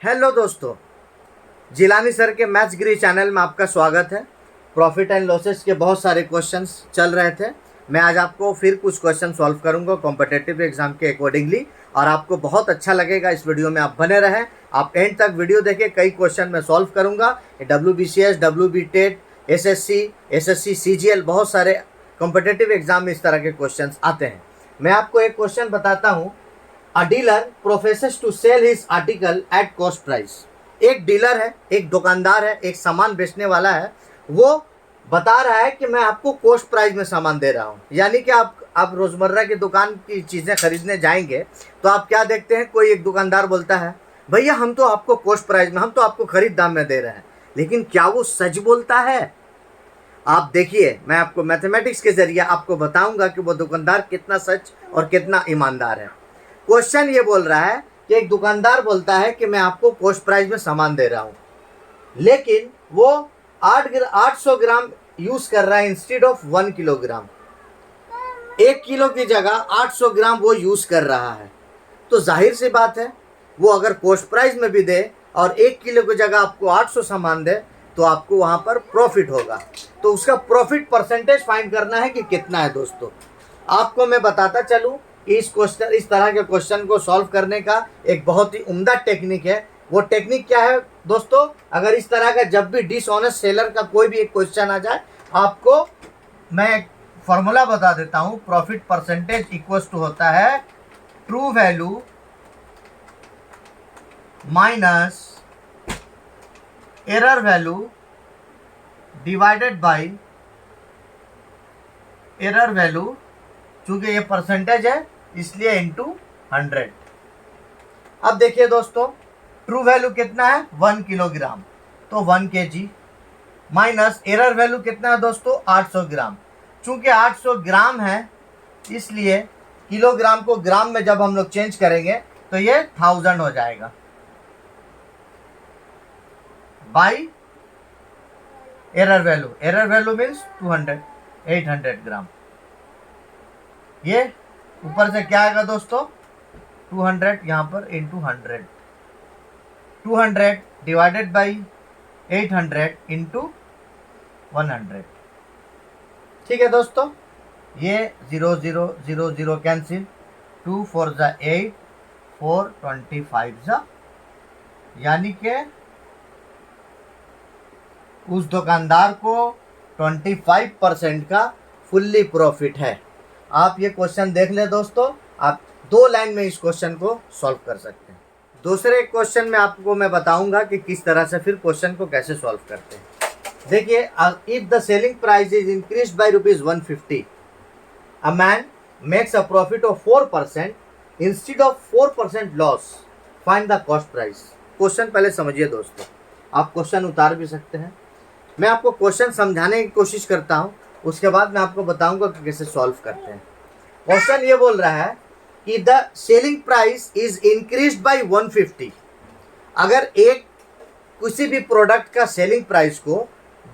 Hello दोस्तों, Jilani sir के maths गिरी channel में आपका स्वागत है। प्रॉफिट एंड लॉसेस के बहुत सारे क्वेश्चंस चल रहे थे। मैं आज आपको फिर कुछ क्वेश्चन सॉल्व करूंगा कॉम्पिटिटिव एग्जाम के अकॉर्डिंगली, और आपको बहुत अच्छा लगेगा। इस वीडियो में आप बने रहें, आप एंड तक वीडियो देखें। कई क्वेश्चन मैं सॉल्व करूँगा। WBCS, WB TET, SSC, CGL, बहुत सारे कॉम्पिटिटिव एग्जाम में इस तरह के क्वेश्चन आते हैं। मैं आपको एक क्वेश्चन बताता हूँ। A dealer professes to sell his article at cost price। एक डीलर है, एक दुकानदार है, एक सामान बेचने वाला है। वो बता रहा है कि मैं आपको कॉस्ट प्राइस में सामान दे रहा हूँ। यानी कि आप रोजमर्रा की दुकान की चीज़ें खरीदने जाएंगे तो आप क्या देखते हैं, कोई एक दुकानदार बोलता है भैया हम तो आपको कॉस्ट प्राइस में, हम तो आपको खरीद दाम में दे रहे हैं। लेकिन क्या वो सच बोलता है? आप देखिए, मैं आपको मैथमेटिक्स के जरिए आपको बताऊंगा कि वो दुकानदार कितना सच और कितना ईमानदार है। क्वेश्चन ये बोल रहा है कि एक दुकानदार बोलता है कि मैं आपको कॉस्ट प्राइस में सामान दे रहा हूं, लेकिन वो 800 ग्राम यूज कर रहा है इंस्टेड ऑफ 1 किलोग्राम। 1 किलो की जगह 800 ग्राम वो यूज कर रहा है। तो जाहिर सी बात है, वो अगर कॉस्ट प्राइस में भी दे और 1 किलो की जगह आपको 800 सामान दे तो आपको वहां पर प्रॉफिट होगा। तो उसका प्रॉफिट परसेंटेज फाइंड करना है कि कितना है। दोस्तों, आपको मैं बताता चलूं, इस तरह के क्वेश्चन को सॉल्व करने का एक बहुत ही उम्दा टेक्निक है। वो टेक्निक क्या है दोस्तों? अगर इस तरह का जब भी डिसऑनेस्ट सेलर का कोई भी एक क्वेश्चन आ जाए, आपको मैं एक फॉर्मूला बता देता हूं। प्रॉफिट परसेंटेज इक्वल्स टू होता है true value minus error value divided by error value. चूंकि ये परसेंटेज है इसलिए इंटू 100। अब देखिए दोस्तों, ट्रू वैल्यू कितना है 1 किलोग्राम, तो 1 kg माइनस एरर वैल्यू कितना है दोस्तों 800 ग्राम। चूंकि 800 ग्राम है इसलिए किलोग्राम को ग्राम में जब हम लोग चेंज करेंगे तो ये 1000 हो जाएगा बाई एरर वैल्यू मीन्स 800 ग्राम। ये ऊपर से क्या आएगा दोस्तों 200, यहाँ पर इंटू 100, 200 डिवाइडेड बाई 800 इंटू 100। ठीक है दोस्तों, ये 0 0 0 0 कैंसिल, 2 4 जा 8, 4 25 जा, यानी कि उस दुकानदार को 25% का फुल्ली प्रॉफिट है। आप ये क्वेश्चन देख ले दोस्तों, आप 2 लाइन में इस क्वेश्चन को सॉल्व कर सकते हैं। दूसरे क्वेश्चन में आपको मैं बताऊंगा कि किस तरह से फिर क्वेश्चन को कैसे सॉल्व करते हैं। देखिए, if the selling price is increased by ₹150, a man makes a profit of 4% instead of 4% loss, find the cost price. Question पहले समझिए दोस्तों, आप क्वेश्चन उतार भी सकते हैं। मैं आपको क्वेश्चन समझाने की कोशिश करता हूं, उसके बाद मैं आपको बताऊंगा कि कैसे सॉल्व करते हैं। क्वेश्चन ये बोल रहा है कि the selling price is increased by 150। अगर एक किसी भी प्रोडक्ट का सेलिंग प्राइस को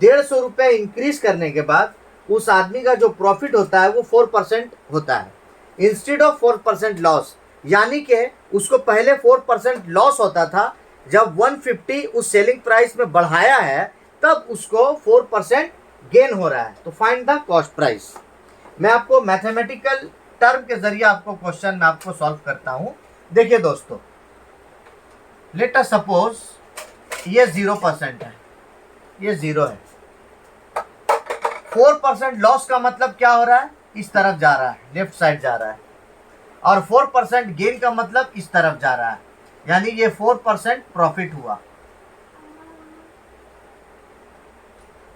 150 रुपये इंक्रीज करने के बाद उस आदमी का जो प्रॉफिट होता है वो 4% होता है इंस्टेड ऑफ 4% लॉस। यानी कि उसको पहले 4% लॉस होता था, जब 150 उस सेलिंग प्राइस में बढ़ाया है तब उसको 4% गेन हो रहा है। तो फाइंड द कॉस्ट प्राइस। मैं आपको मैथमेटिकल टर्म के जरिए आपको क्वेश्चन में आपको सॉल्व करता हूं। देखिए दोस्तों, लेट अस सपोज ये 0% है, ये 0 है। 4% लॉस का मतलब क्या हो रहा है, इस तरफ जा रहा है, लेफ्ट साइड जा रहा है। और 4% गेन का मतलब इस तरफ जा रहा है, यानी ये 4% प्रॉफिट हुआ।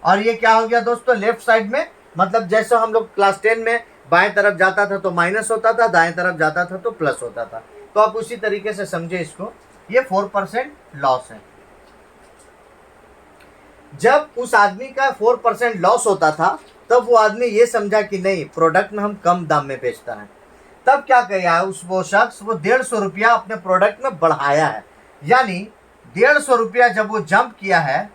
और ये क्या हो गया दोस्तों लेफ्ट साइड में, मतलब जैसे हम लोग क्लास 10 में बाएं तरफ जाता था तो माइनस होता था, दाएं तरफ जाता था तो प्लस होता था। तो आप उसी तरीके से समझे इसको, ये 4% लॉस है। जब उस आदमी का 4% लॉस होता था तब वो आदमी ये समझा कि नहीं, प्रोडक्ट में हम कम दाम में बेचता है। तब क्या किया है वो शख्स, वो 150 रुपया अपने प्रोडक्ट में बढ़ाया है। यानी 150 रुपया जब वो जंप किया है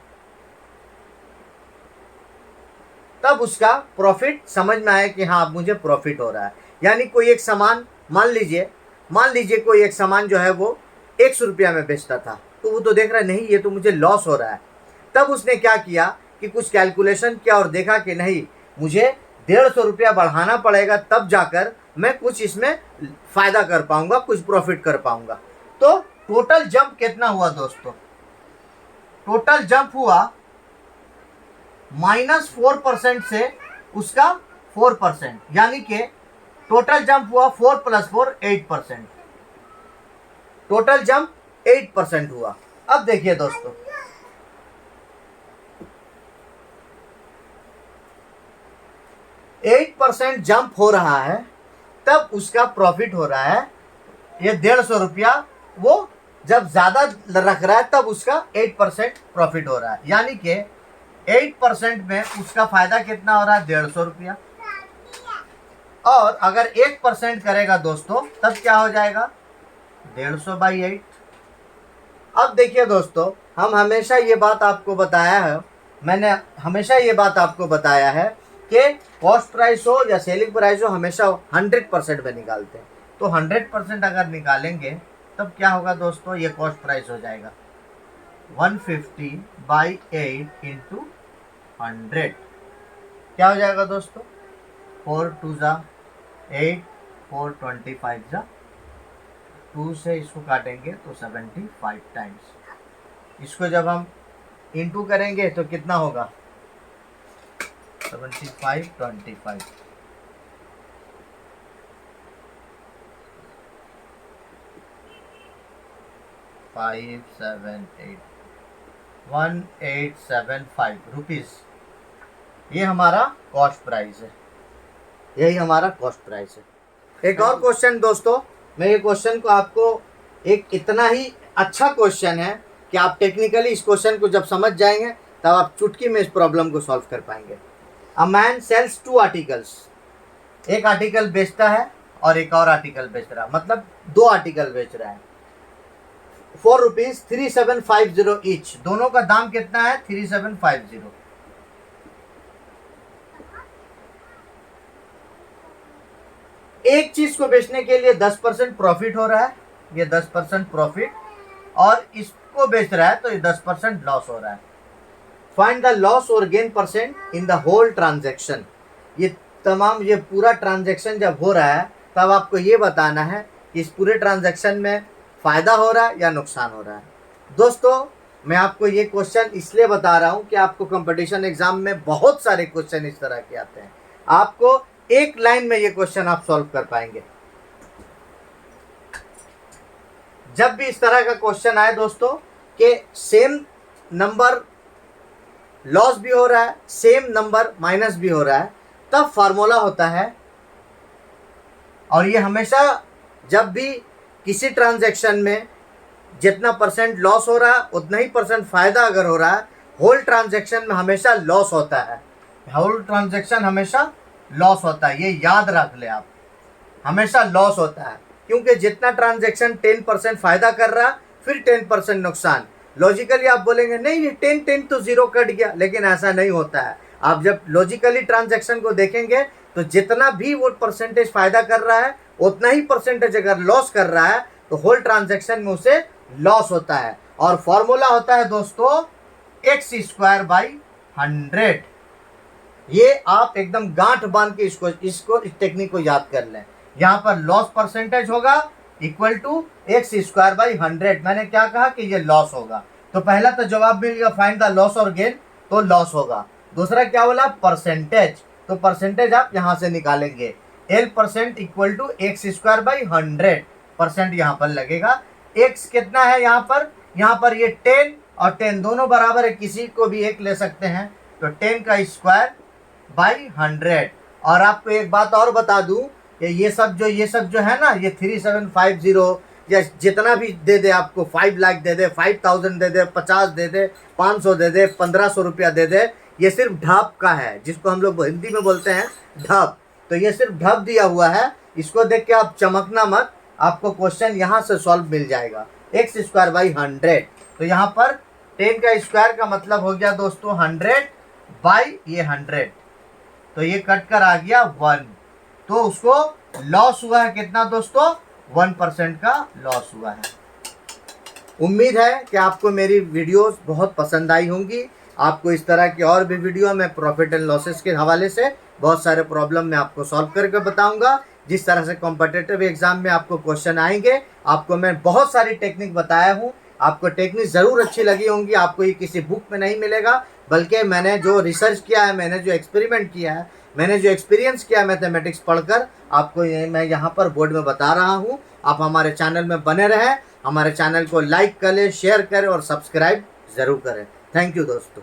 तब उसका प्रॉफिट समझ में आया कि हाँ अब मुझे प्रॉफिट हो रहा है। यानी कोई एक सामान मान लीजिए कोई एक सामान जो है वो 100 रुपया में बेचता था, तो वो तो देख रहा है नहीं ये तो मुझे लॉस हो रहा है। तब उसने क्या किया कि कुछ कैलकुलेशन किया और देखा कि नहीं, मुझे 150 रुपया बढ़ाना पड़ेगा, तब जाकर मैं कुछ इसमें फ़ायदा कर पाऊंगा, कुछ प्रॉफिट कर पाऊंगा। तो टोटल जंप कितना हुआ दोस्तों? टोटल जंप हुआ -4% से उसका 4%, यानी कि टोटल जंप हुआ 4 + 4 8%। टोटल जंप 8% हुआ। अब देखिए दोस्तों, 8% जंप हो रहा है, तब उसका प्रॉफिट हो रहा है ये 150 रुपया। वो जब ज्यादा रख रहा है तब उसका 8% प्रॉफिट हो रहा है, यानी कि 8% में उसका फायदा कितना हो रहा है? 150 रुपया। और अगर 1% करेगा दोस्तों तब क्या हो जाएगा? 150/8। अब देखिए दोस्तों, हम हमेशा ये बात आपको बताया है, मैंने हमेशा ये बात आपको बताया है कि कॉस्ट प्राइस हो या सेलिंग प्राइस हो, हमेशा 100% में निकालते हैं। तो 100% अगर निकालेंगे तब क्या होगा दोस्तों? ये कॉस्ट प्राइस हो जाएगा 150/8 × 100। क्या हो जाएगा दोस्तों? 4 × 2 = 8, 4 × 25 = 2 से इसको काटेंगे तो 75 टाइम्स। इसको जब हम इंटू करेंगे तो कितना होगा? 75 25 5 7 8 1875 रुपीज़। ये हमारा कॉस्ट प्राइस है, यही हमारा कॉस्ट प्राइस है। एक और क्वेश्चन दोस्तों, मैं ये क्वेश्चन को आपको, एक इतना ही अच्छा क्वेश्चन है कि आप टेक्निकली इस क्वेश्चन को जब समझ जाएंगे तब आप चुटकी में इस प्रॉब्लम को सॉल्व कर पाएंगे। A man sells 2 articles. एक आर्टिकल बेचता है और एक और आर्टिकल बेच रहा है, मतलब 2 आर्टिकल बेच रहा है। ₹4 ईच। दोनों का दाम कितना है? 3750। एक चीज को बेचने के लिए 10% प्रॉफिट हो रहा है, ये 10% प्रॉफिट, और इसको बेच रहा है तो ये 10% लॉस हो रहा है। फाइंड द लॉस और gain % in the whole transaction. ये पूरा ट्रांजैक्शन जब हो रहा है तब आपको ये बताना है कि इस पूरे ट्रांजैक्शन में फायदा हो रहा है या नुकसान हो रहा है। दोस्तों, मैं आपको ये क्वेश्चन इसलिए बता रहा हूं कि आपको कंपटीशन एग्जाम में बहुत सारे क्वेश्चन इस तरह के आते हैं। आपको एक लाइन में ये क्वेश्चन आप सॉल्व कर पाएंगे। जब भी इस तरह का क्वेश्चन आए दोस्तों कि सेम नंबर लॉस भी हो रहा है, सेम नंबर माइनस भी हो रहा है, तब फार्मूला होता है, और ये हमेशा जब भी किसी ट्रांजैक्शन में जितना % लॉस हो रहा है उतना ही % फायदा अगर हो रहा है, होल ट्रांजैक्शन में हमेशा लॉस होता है। होल ट्रांजैक्शन हमेशा लॉस होता है, ये याद रख ले आप, हमेशा लॉस होता है, क्योंकि जितना ट्रांजैक्शन 10% फायदा कर रहा है फिर 10% नुकसान। लॉजिकली आप बोलेंगे नहीं 10 तो 0 कट गया, लेकिन ऐसा नहीं होता है। आप जब लॉजिकली ट्रांजैक्शन को देखेंगे तो जितना भी वो % फायदा कर रहा है उतना ही % अगर लॉस कर रहा है तो होल ट्रांजैक्शन में उसे लॉस होता है। और फॉर्मूला होता है दोस्तों x²/100। ये आप एकदम गांठ बांध के इसको इस टेक्निक को याद कर लें। यहाँ पर लॉस % होगा इक्वल टू x²/100। मैंने क्या कहा कि ये लॉस होगा, तो पहला तो जवाब मिल गया फाइंड द लॉस और गेन, तो लॉस होगा। दूसरा क्या बोला? %, तो % आप यहाँ से निकालेंगे, L% इक्वल टू x²/100। % यहाँ पर लगेगा। x कितना है यहाँ पर? यहाँ पर ये 10 और 10 दोनों बराबर है, किसी को भी एक ले सकते हैं, तो 10 का स्क्वायर/100। और आपको एक बात और बता दूं कि ये सब जो है ना, ये 3750 या जितना भी दे दे, आपको 5 लाख दे दे, 5000 दे दे, 50 दे दे, 500 दे दे, 1500 रुपया दे दे, ये सिर्फ ढाप का है, जिसको हम लोग हिंदी में बोलते हैं ढाप। तो ये सिर्फ ढाप दिया हुआ है, इसको देख के आप चमकना मत, आपको क्वेश्चन यहाँ से सॉल्व मिल जाएगा। x²/100, तो यहाँ पर 10 का स्क्वायर का मतलब हो गया दोस्तों 100/100, तो ये कट कर आ गया 1, तो उसको लॉस हुआ है कितना दोस्तों? 1% का लॉस हुआ है। उम्मीद है कि आपको मेरी वीडियोस बहुत पसंद आई होंगी। आपको इस तरह की और भी वीडियो मैं प्रॉफिट एंड लॉसेस के हवाले से बहुत सारे प्रॉब्लम मैं आपको सॉल्व करके बताऊंगा। जिस तरह से कॉम्पिटिटिव एग्जाम में आपको क्वेश्चन आएंगे, आपको मैं बहुत सारी टेक्निक बताया हूँ। आपको टेक्निक ज़रूर अच्छी लगी होंगी। आपको ये किसी बुक में नहीं मिलेगा, बल्कि मैंने जो रिसर्च किया है, मैंने जो एक्सपेरिमेंट किया है, मैंने जो एक्सपीरियंस किया मैथमेटिक्स पढ़कर, आपको ये मैं यहाँ पर बोर्ड में बता रहा हूँ। आप हमारे चैनल में बने रहें, हमारे चैनल को लाइक करें, शेयर करें और सब्सक्राइब ज़रूर करें। थैंक यू दोस्तों।